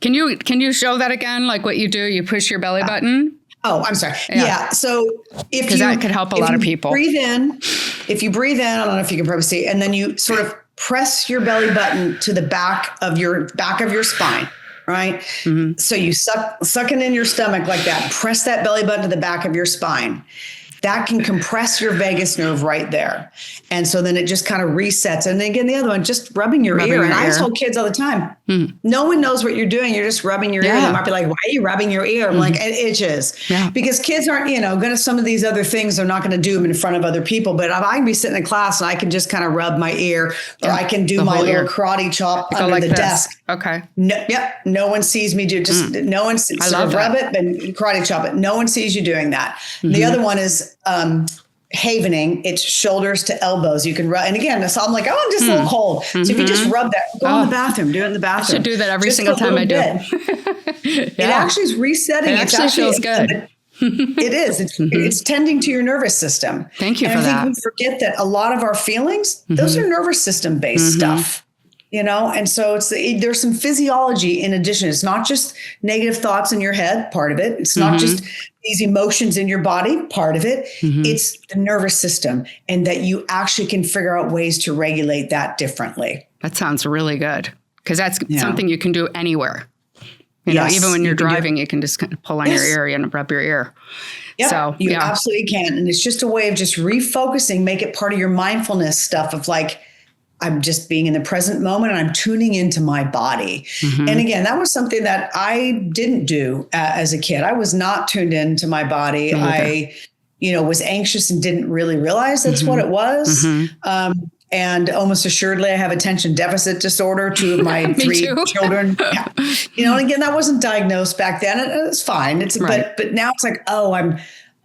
Can you show that again? Like what you do, you push your belly button. Oh, I'm sorry. Yeah. So because that could help a lot of people. If you breathe in, I don't know if you can probably see, and then you sort of press your belly button to the back of your spine, right? Mm-hmm. So you suck it in your stomach like that. Press that belly button to the back of your spine. That can compress your vagus nerve right there. And so then it just kind of resets. And then again, the other one, just rubbing your ear. And I tell kids all the time, no one knows what you're doing. You're just rubbing your ear. They might be like, why are you rubbing your ear? I'm like, it itches. Yeah. Because kids aren't, going to some of these other things, they're not going to do them in front of other people. But I can be sitting in class and I can just kind of rub my ear, or I can do my little karate chop under the desk. Okay. No one sees me do no one sees, rub it and karate chop it. No one sees you doing that. Mm-hmm. The other one is havening. It's shoulders to elbows. You can rub, and again, so I'm like, I'm just a little cold. So if you just rub that, go in the bathroom, do it in the bathroom. I should do that every single time I do. It actually is resetting. It actually feels good. It is. It's tending to your nervous system. Thank you for that. I think we forget that a lot of our feelings, those are nervous system based stuff. And so there's some physiology in addition. It's not just negative thoughts in your head, part of it. It's not just these emotions in your body, part of it. It's the nervous system, and that you actually can figure out ways to regulate that differently. That sounds really good, because that's something you can do anywhere. Even when you're driving, you can just kind of pull on your ear and rub your ear. Yep, so you absolutely can. And it's just a way of just refocusing, make it part of your mindfulness stuff of like, I'm just being in the present moment and I'm tuning into my body. And again, that was something that I didn't do as a kid. I was not tuned into my body. I, was anxious and didn't really realize that's what it was. And almost assuredly, I have attention deficit disorder. 2 of my 3 children. Yeah. And again, that wasn't diagnosed back then. It's fine. But now it's like,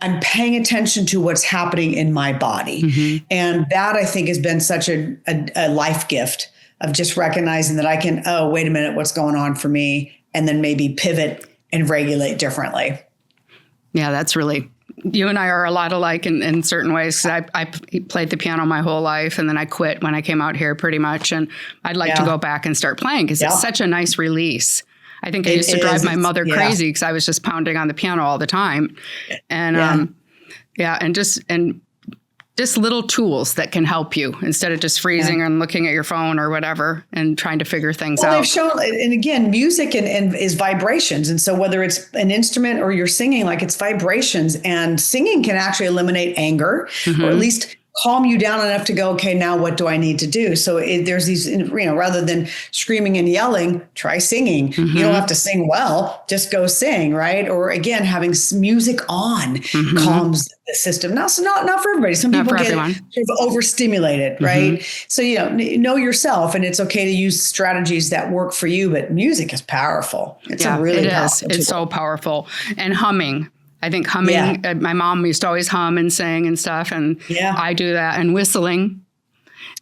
I'm paying attention to what's happening in my body. And that, I think, has been such a life gift of just recognizing that I can, wait a minute, what's going on for me? And then maybe pivot and regulate differently. Yeah, that's really, you and I are a lot alike in certain ways. I played the piano my whole life, and then I quit when I came out here pretty much. And I'd like to go back and start playing, because it's such a nice release. I think I used to drive my mother crazy because I was just pounding on the piano all the time. And and just little tools that can help you instead of just freezing and looking at your phone or whatever and trying to figure things out. They've shown, and again, music and is vibrations. And so whether it's an instrument or you're singing, like, it's vibrations, and singing can actually eliminate anger, or at least calm you down enough to go, okay, now what do I need to do? So there's these, rather than screaming and yelling, try singing. You don't have to sing well, just go sing, right? Or again, having music on calms the system. Now, so not for everybody. Some people get sort of overstimulated, right? So, know yourself, and it's okay to use strategies that work for you, but music is powerful. It's really powerful. It's so powerful. And humming. I think humming, my mom used to always hum and sing and stuff. And I do that, and whistling.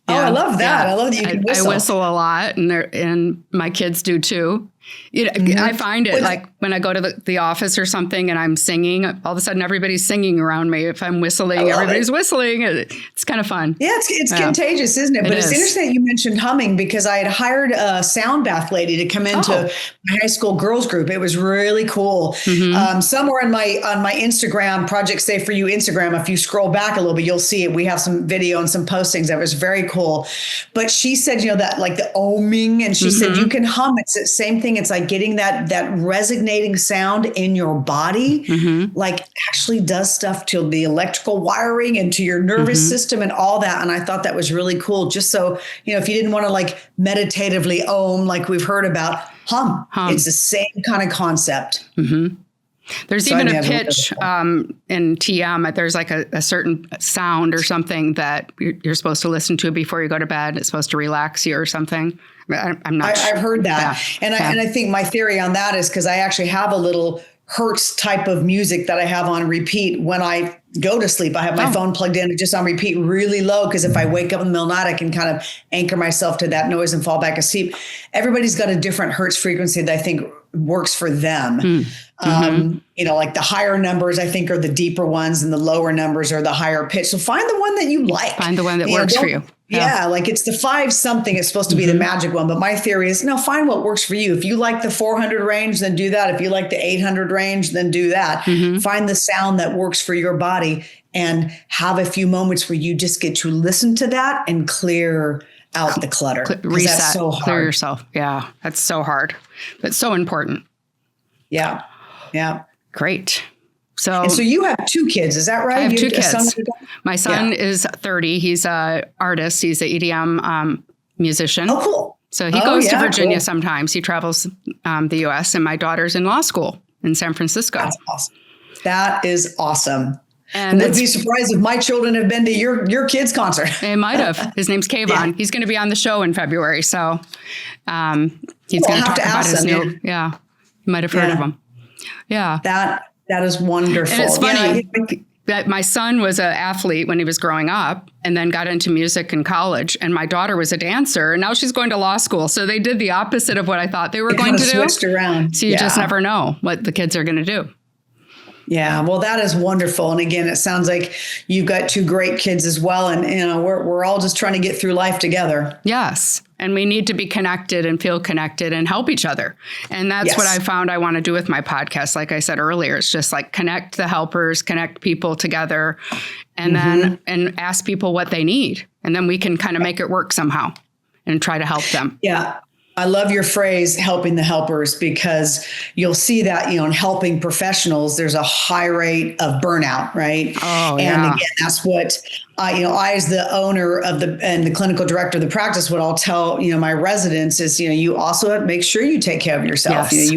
I love that. I love that you can whistle. I whistle a lot, and my kids do too. I find it like when I go to the office or something and I'm singing, all of a sudden everybady's singing around me. If I'm whistling, everybody's whistling. It's kind of fun. Yeah, it's contagious, isn't it? But it's interesting that you mentioned humming, because I had hired a sound bath lady to come into my high school girls group. It was really cool. Somewhere on my Instagram, ProjectSAFE4U Instagram, if you scroll back a little bit, you'll see it. We have some video and some postings that was very cool. But she said, that like the oming, and she said you can hum. It's the same thing. It's like getting that resonating sound in your body, like actually does stuff to the electrical wiring and to your nervous system and all that. And I thought that was really cool. Just so, if you didn't want to like meditatively om, like we've heard about, hum. It's the same kind of concept. There's even a pitch in TM. There's like a certain sound or something that you're supposed to listen to before you go to bed. It's supposed to relax you or something. I'm not sure. I've heard that. And I think my theory on that is because I actually have a little Hertz type of music that I have on repeat when I go to sleep. I have my phone plugged in just on repeat really low, because if I wake up in the middle of the night, I can kind of anchor myself to that noise and fall back asleep. Everybody's got a different Hertz frequency that I think works for them. Like the higher numbers, I think, are the deeper ones, and the lower numbers are the higher pitch. So find the one that you like. Find the one that works for you. Yeah, like it's the 5 something. It's supposed to be the magic one. But my theory is, no, find what works for you. If you like the 400 range, then do that. If you like the 800 range, then do that. Find the sound that works for your body and have a few moments where you just get to listen to that and clear out the clutter. Reset, that's so hard. clear yourself. Yeah, that's so hard, but so important. Yeah. Yeah. Great. And so you have 2 kids, is that right? I have you 2 kids. My son Yeah. is 30. He's an artist. He's an EDM musician. Oh, cool. So he goes to Virginia sometimes. He travels the U.S. And my daughter's in law school in San Francisco. That's awesome. That is awesome. And I would be surprised if my children have been to your kids' concert. They might have. His name's Kayvon. Yeah. He's going to be on the show in February. So he's going to talk about his new. Yeah. You might have heard of him. Yeah. That is wonderful. And it's funny that my son was an athlete when he was growing up and then got into music in college. And my daughter was a dancer. And now she's going to law school. So they did the opposite of what I thought they were going to do. Switched around. So you just never know what the kids are going to do. Yeah, well, that is wonderful. And again, it sounds like you've got 2 great kids as well. And, we're all just trying to get through life together. Yes. And we need to be connected and feel connected and help each other. And that's what I found I want to do with my podcast. Like I said earlier, it's just like connect the helpers, connect people together, and then and ask people what they need. And then we can kind of make it work somehow and try to help them. Yeah. I love your phrase, helping the helpers, because you'll see that, in helping professionals, there's a high rate of burnout, right? Oh, and again, that's what I, as the owner of and the clinical director of the practice, what I'll tell, my residents is, you also have to make sure you take care of yourself. Yes.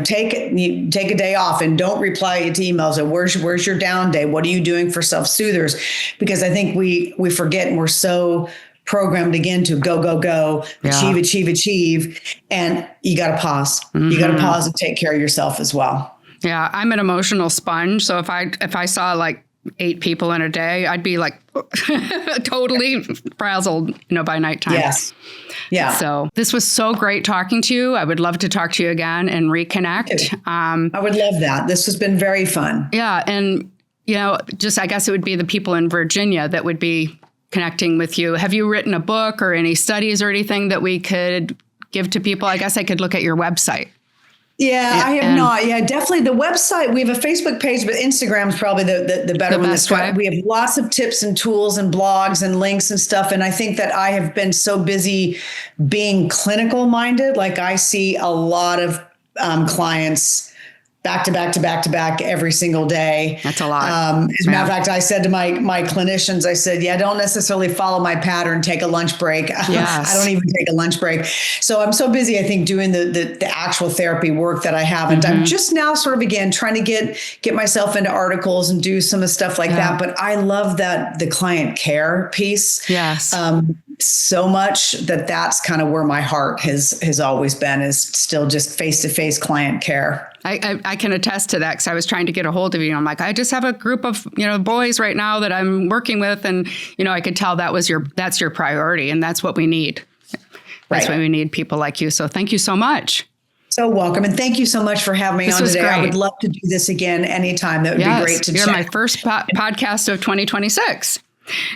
Take a day off and don't reply to emails. And where's your down day? What are you doing for self-soothers? Because I think we forget, and we're so programmed again to go, achieve. And you got to pause. You got to pause and take care of yourself as well. Yeah. I'm an emotional sponge. So if I saw like 8 people in a day, I'd be like totally frazzled, by nighttime. Yes. Yeah. So this was so great talking to you. I would love to talk to you again and reconnect. I would love that. This has been very fun. Yeah. And, I guess it would be the people in Virginia that would be connecting with you. Have you written a book or any studies or anything that we could give to people? I guess I could look at your website. Yeah, I have not. Yeah, definitely the website. We have a Facebook page, but Instagram's probably the better one. Best way. We have lots of tips and tools and blogs and links and stuff. And I think that I have been so busy being clinical minded. Like I see a lot of clients back to back every single day. That's a lot. As a matter of fact, I said to my clinicians, I said, don't necessarily follow my pattern, take a lunch break. Yes. I don't even take a lunch break. So I'm so busy, I think, doing the actual therapy work that I haven't. I'm just now sort of, again, trying to get myself into articles and do some of stuff like that. But I love the client care piece. Yes. So much that's kind of where my heart has always been, is still just face-to-face client care. I can attest to that, because I was trying to get a hold of you. I'm like, I just have a group of, boys right now that I'm working with. And, I could tell that's your priority. And that's what we need. That's why we need people like you. So thank you so much. So welcome. And thank you so much for having me on today. Great. I would love to do this again anytime. That would be great to You're chat. my first podcast of 2026.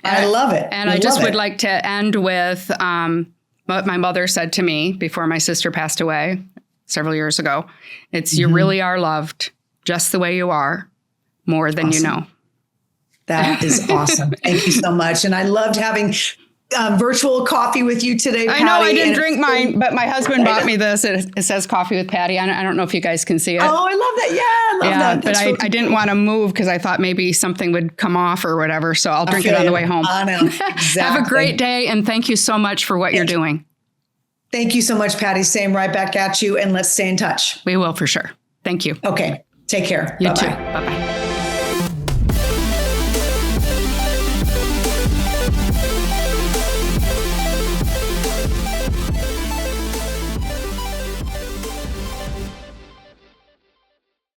I love it. And I just would like to end with what my mother said to me before my sister passed away several years ago. It's you really are loved just the way you are, more than you know. That is awesome. Thank you so much. And I loved having virtual coffee with you today, Patty. I know I didn't drink mine, but my husband bought me this. It says coffee with Patty. I don't know if you guys can see it. Oh, I love that. Yeah, I love that. But I didn't want to move because I thought maybe something would come off or whatever. So I'll drink it on the way home. I know. Exactly. Have a great day. And thank you so much for what you're doing. Thank you so much, Patty. Same right back at you. And let's stay in touch. We will for sure. Thank you. Okay. Take care. You Bye-bye. too. Bye-bye.